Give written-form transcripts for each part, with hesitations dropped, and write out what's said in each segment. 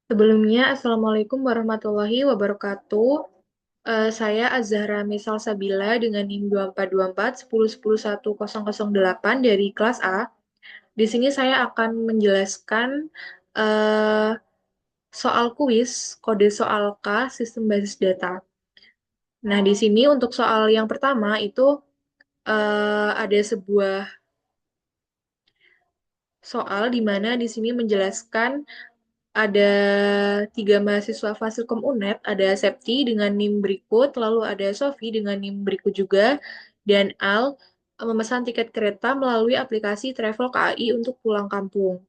Sebelumnya, Assalamualaikum warahmatullahi wabarakatuh. Saya Azahra Misal Sabila dengan NIM 2424 dari kelas A. Di sini saya akan menjelaskan eh, soal kuis kode soal K sistem basis data. Nah, di sini untuk soal yang pertama itu ada sebuah soal di mana di sini menjelaskan ada tiga mahasiswa Fasilkom UNED, ada Septi dengan NIM berikut, lalu ada Sofi dengan NIM berikut juga, dan Al memesan tiket kereta melalui aplikasi Travel KAI untuk pulang kampung.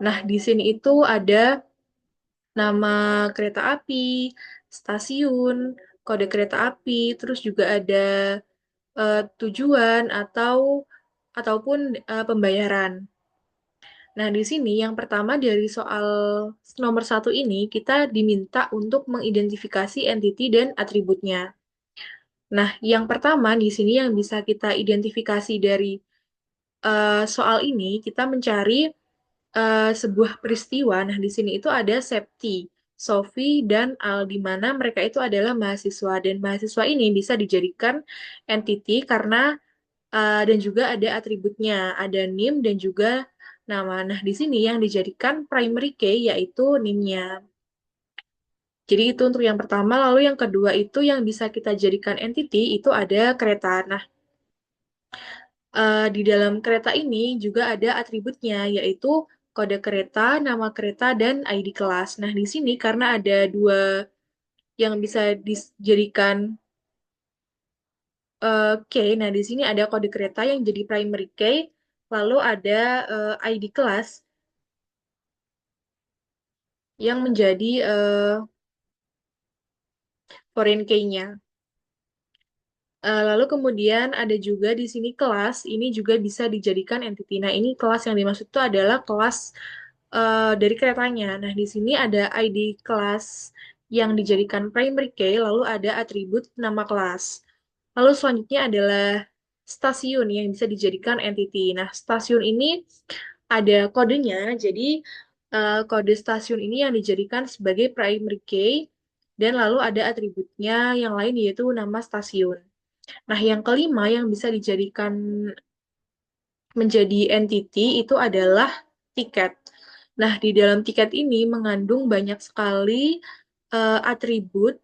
Nah, di sini itu ada nama kereta api, stasiun, kode kereta api, terus juga ada tujuan ataupun pembayaran. Nah, di sini yang pertama dari soal nomor satu ini, kita diminta untuk mengidentifikasi entiti dan atributnya. Nah, yang pertama di sini yang bisa kita identifikasi dari soal ini, kita mencari sebuah peristiwa. Nah, di sini itu ada Septi, Sofi, dan Al, di mana mereka itu adalah mahasiswa. Dan mahasiswa ini bisa dijadikan entiti karena dan juga ada atributnya, ada NIM dan juga nama. Nah, di sini yang dijadikan primary key yaitu NIM-nya. Jadi itu untuk yang pertama, lalu yang kedua itu yang bisa kita jadikan entity itu ada kereta. Nah, di dalam kereta ini juga ada atributnya yaitu kode kereta, nama kereta, dan ID kelas. Nah, di sini karena ada dua yang bisa dijadikan key, nah di sini ada kode kereta yang jadi primary key, lalu ada ID kelas yang menjadi foreign key-nya. Lalu kemudian ada juga di sini kelas, ini juga bisa dijadikan entity. Nah, ini kelas yang dimaksud itu adalah kelas dari keretanya. Nah, di sini ada ID kelas yang dijadikan primary key, lalu ada atribut nama kelas. Lalu selanjutnya adalah stasiun yang bisa dijadikan entity. Nah, stasiun ini ada kodenya, jadi kode stasiun ini yang dijadikan sebagai primary key, dan lalu ada atributnya yang lain yaitu nama stasiun. Nah, yang kelima yang bisa dijadikan menjadi entity itu adalah tiket. Nah, di dalam tiket ini mengandung banyak sekali atribut,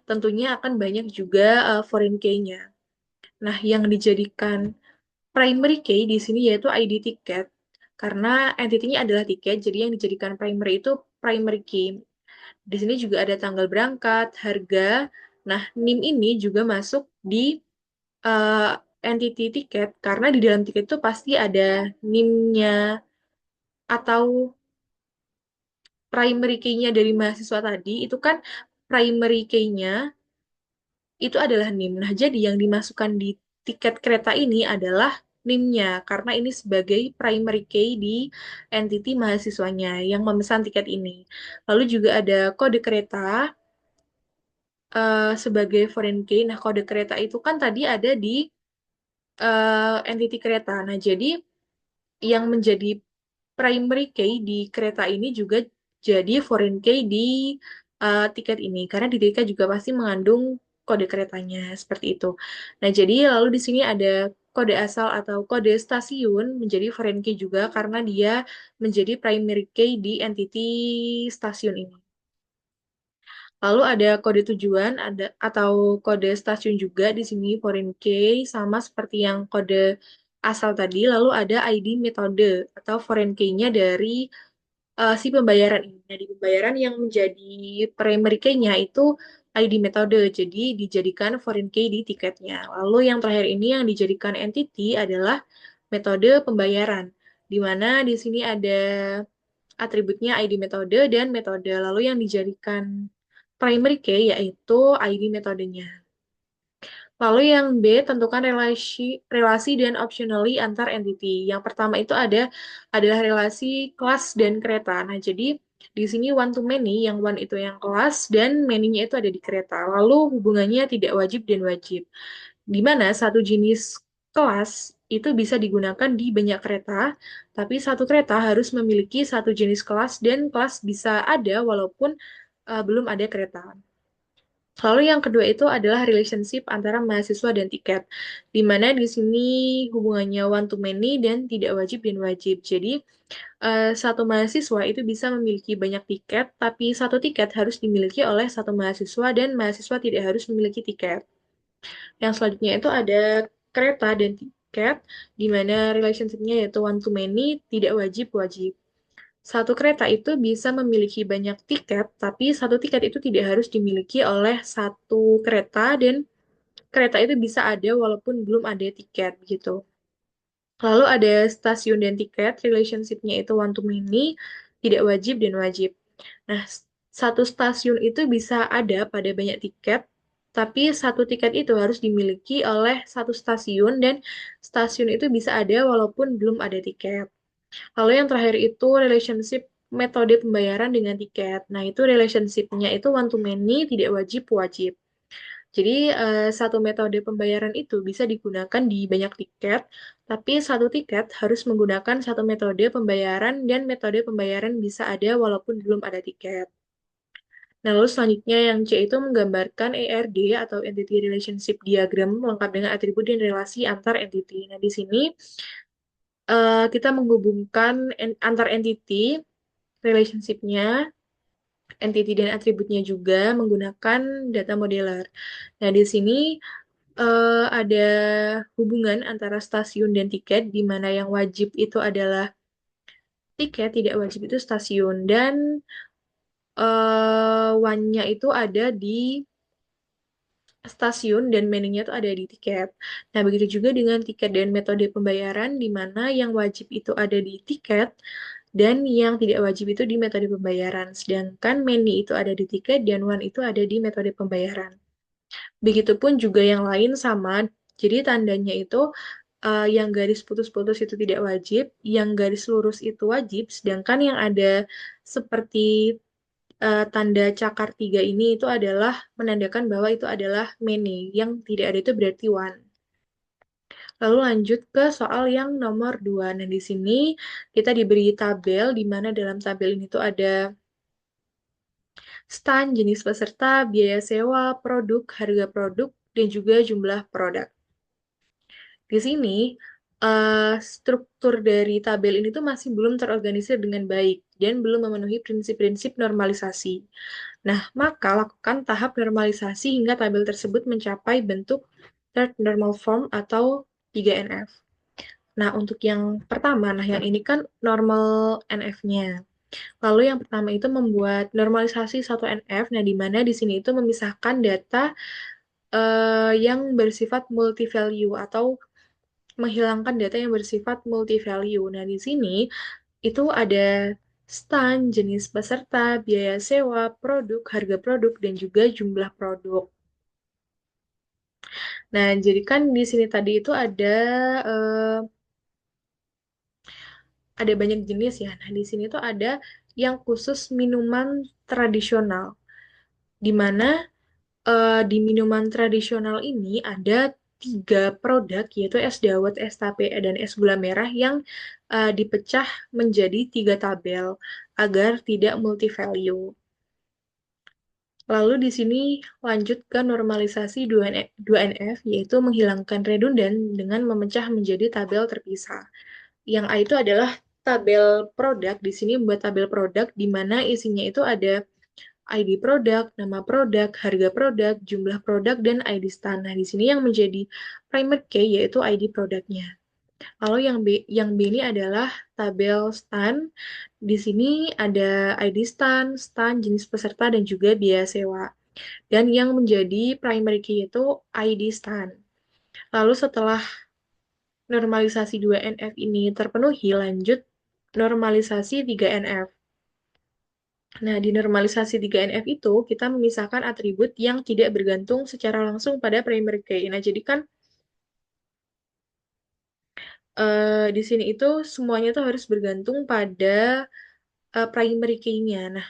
tentunya akan banyak juga foreign key-nya. Nah, yang dijadikan primary key di sini yaitu ID tiket, karena entity-nya adalah tiket, jadi yang dijadikan primary itu primary key. Di sini juga ada tanggal berangkat, harga. Nah, NIM ini juga masuk di eh, entity tiket karena di dalam tiket itu pasti ada NIM-nya atau primary key-nya dari mahasiswa tadi itu kan primary key-nya itu adalah NIM. Nah, jadi yang dimasukkan di tiket kereta ini adalah NIM-nya karena ini sebagai primary key di entity mahasiswanya yang memesan tiket ini. Lalu juga ada kode kereta sebagai foreign key. Nah, kode kereta itu kan tadi ada di entity kereta. Nah, jadi yang menjadi primary key di kereta ini juga jadi foreign key di tiket ini karena di tiket juga pasti mengandung kode keretanya seperti itu. Nah, jadi lalu di sini ada kode asal atau kode stasiun menjadi foreign key juga karena dia menjadi primary key di entity stasiun ini. Lalu ada kode tujuan ada atau kode stasiun juga di sini foreign key sama seperti yang kode asal tadi. Lalu ada ID metode atau foreign key-nya dari si pembayaran ini. Nah, di pembayaran yang menjadi primary key-nya itu ID metode. Jadi dijadikan foreign key di tiketnya. Lalu yang terakhir ini yang dijadikan entity adalah metode pembayaran. Di mana di sini ada atributnya ID metode dan metode. Lalu yang dijadikan primary key yaitu ID metodenya. Lalu yang B, tentukan relasi dan optionally antar entity. Yang pertama itu adalah relasi kelas dan kereta. Nah, jadi di sini one to many, yang one itu yang kelas dan many-nya itu ada di kereta. Lalu hubungannya tidak wajib dan wajib. Di mana satu jenis kelas itu bisa digunakan di banyak kereta, tapi satu kereta harus memiliki satu jenis kelas dan kelas bisa ada walaupun belum ada kereta. Lalu yang kedua itu adalah relationship antara mahasiswa dan tiket, di mana di sini hubungannya one to many dan tidak wajib dan wajib. Jadi satu mahasiswa itu bisa memiliki banyak tiket, tapi satu tiket harus dimiliki oleh satu mahasiswa dan mahasiswa tidak harus memiliki tiket. Yang selanjutnya itu ada kereta dan tiket, di mana relationship-nya yaitu one to many, tidak wajib-wajib. Satu kereta itu bisa memiliki banyak tiket, tapi satu tiket itu tidak harus dimiliki oleh satu kereta, dan kereta itu bisa ada walaupun belum ada tiket, gitu. Lalu ada stasiun dan tiket, relationship-nya itu one to many, tidak wajib dan wajib. Nah, satu stasiun itu bisa ada pada banyak tiket, tapi satu tiket itu harus dimiliki oleh satu stasiun, dan stasiun itu bisa ada walaupun belum ada tiket. Lalu yang terakhir itu relationship metode pembayaran dengan tiket. Nah, itu relationship-nya itu one to many, tidak wajib-wajib. Jadi, satu metode pembayaran itu bisa digunakan di banyak tiket, tapi satu tiket harus menggunakan satu metode pembayaran, dan metode pembayaran bisa ada walaupun belum ada tiket. Nah, lalu selanjutnya yang C itu menggambarkan ERD atau Entity Relationship Diagram lengkap dengan atribut dan relasi antar entity. Nah, di sini kita menghubungkan antar entity, relationship-nya, entity dan atributnya juga menggunakan data modeler. Nah, di sini ada hubungan antara stasiun dan tiket, di mana yang wajib itu adalah tiket, tidak wajib itu stasiun. Dan one-nya itu ada di stasiun dan menunya itu ada di tiket. Nah, begitu juga dengan tiket dan metode pembayaran, di mana yang wajib itu ada di tiket dan yang tidak wajib itu di metode pembayaran. Sedangkan menu itu ada di tiket dan one itu ada di metode pembayaran. Begitupun juga yang lain sama. Jadi tandanya itu yang garis putus-putus itu tidak wajib, yang garis lurus itu wajib, sedangkan yang ada seperti tanda cakar tiga ini itu adalah menandakan bahwa itu adalah many, yang tidak ada itu berarti one. Lalu lanjut ke soal yang nomor 2. Nah, di sini kita diberi tabel, di mana dalam tabel ini tuh ada stand, jenis peserta, biaya sewa, produk, harga produk, dan juga jumlah produk. Di sini, struktur dari tabel ini tuh masih belum terorganisir dengan baik dan belum memenuhi prinsip-prinsip normalisasi. Nah, maka lakukan tahap normalisasi hingga tabel tersebut mencapai bentuk third normal form atau 3NF. Nah, untuk yang pertama, nah yang ini kan normal NF-nya. Lalu yang pertama itu membuat normalisasi satu NF, nah di mana di sini itu memisahkan data yang bersifat multi-value atau menghilangkan data yang bersifat multi-value. Nah, di sini itu ada stand, jenis peserta, biaya sewa, produk, harga produk, dan juga jumlah produk. Nah, jadi kan di sini tadi itu eh, ada banyak jenis ya. Nah, di sini tuh ada yang khusus minuman tradisional, di mana di minuman tradisional ini ada tiga produk, yaitu es dawet, es tape, dan es gula merah yang dipecah menjadi tiga tabel agar tidak multi value. Lalu di sini lanjut ke normalisasi 2NF, yaitu menghilangkan redundan dengan memecah menjadi tabel terpisah. Yang A itu adalah tabel produk. Di sini membuat tabel produk di mana isinya itu ada ID produk, nama produk, harga produk, jumlah produk, dan ID stand. Nah, di sini yang menjadi primary key yaitu ID produknya. Lalu yang B ini adalah tabel stand. Di sini ada ID stand, stand, jenis peserta, dan juga biaya sewa. Dan yang menjadi primary key itu ID stand. Lalu setelah normalisasi 2NF ini terpenuhi, lanjut normalisasi 3NF. Nah, di normalisasi 3NF itu, kita memisahkan atribut yang tidak bergantung secara langsung pada primary key. Nah, jadi kan di sini itu semuanya itu harus bergantung pada primary key-nya. Nah,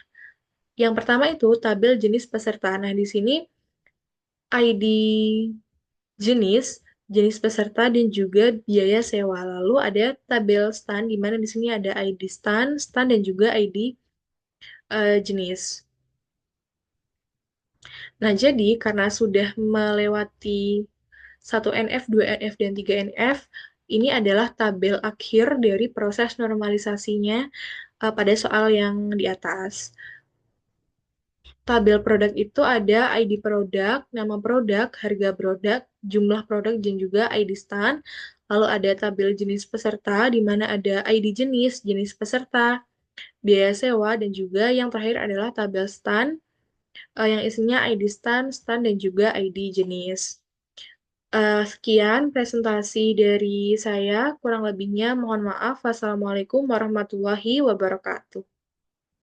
yang pertama itu tabel jenis peserta. Nah, di sini ID jenis jenis peserta, dan juga biaya sewa. Lalu ada tabel stand, di mana di sini ada ID stand, stand dan juga ID jenis. Nah, jadi karena sudah melewati 1 NF, 2 NF, dan 3 NF, ini adalah tabel akhir dari proses normalisasinya pada soal yang di atas. Tabel produk itu ada ID produk, nama produk, harga produk, jumlah produk, dan juga ID stand. Lalu ada tabel jenis peserta, di mana ada ID jenis, jenis peserta, biaya sewa, dan juga yang terakhir adalah tabel stand, yang isinya ID stand, stand, dan juga ID jenis. Sekian presentasi dari saya, kurang lebihnya mohon maaf. Wassalamualaikum warahmatullahi wabarakatuh.